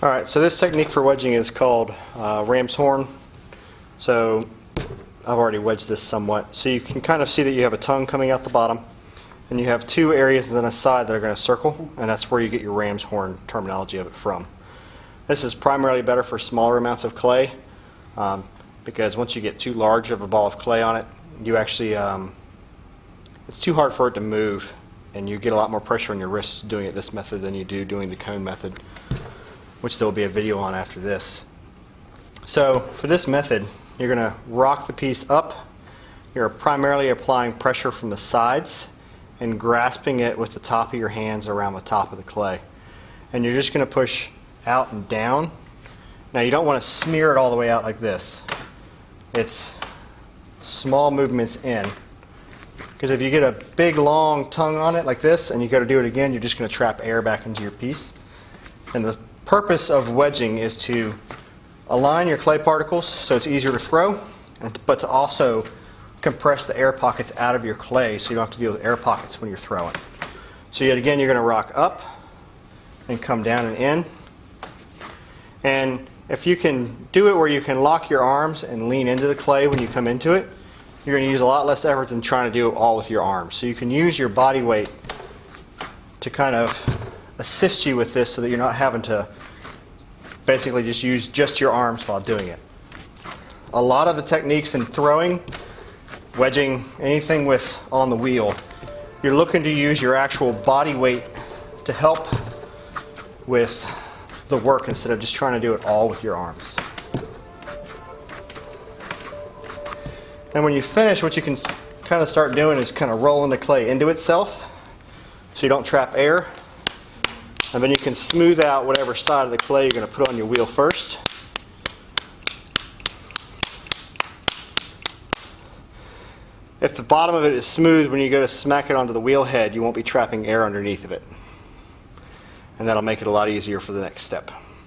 Alright, so this technique for wedging is called ram's horn. So I've already wedged this somewhat. So you can kind of see that you have a tongue coming out the bottom, and you have two areas on the side that are going to circle, and that's where you get your ram's horn terminology of it from. This is primarily better for smaller amounts of clay, because once you get too large of a ball of clay on it, you actually, it's too hard for it to move, and you get a lot more pressure on your wrists doing it this method than you do doing the cone method, which there will be a video on after this. So for this method, you're going to rock the piece up. You're primarily applying pressure from the sides and grasping it with the top of your hands around the top of the clay. And you're just going to push out and down. Now you don't want to smear it all the way out like this. It's small movements in. Because if you get a big long tongue on it like this and you got to do it again, you're just going to trap air back into your piece. And the purpose of wedging is to align your clay particles so it's easier to throw, but to also compress the air pockets out of your clay so you don't have to deal with air pockets when you're throwing. So yet again, you're going to rock up and come down and in. And if you can do it where you can lock your arms and lean into the clay when you come into it, you're going to use a lot less effort than trying to do it all with your arms. So you can use your body weight to kind of assist you with this so that you're not having to basically just use just your arms while doing it. A lot of the techniques in throwing, wedging, anything with on the wheel, you're looking to use your actual body weight to help with the work instead of just trying to do it all with your arms. And when you finish, what you can kind of start doing is kind of rolling the clay into itself so you don't trap air. And then you can smooth out whatever side of the clay you're going to put on your wheel first. If the bottom of it is smooth, when you go to smack it onto the wheel head, you won't be trapping air underneath of it. And that'll make it a lot easier for the next step.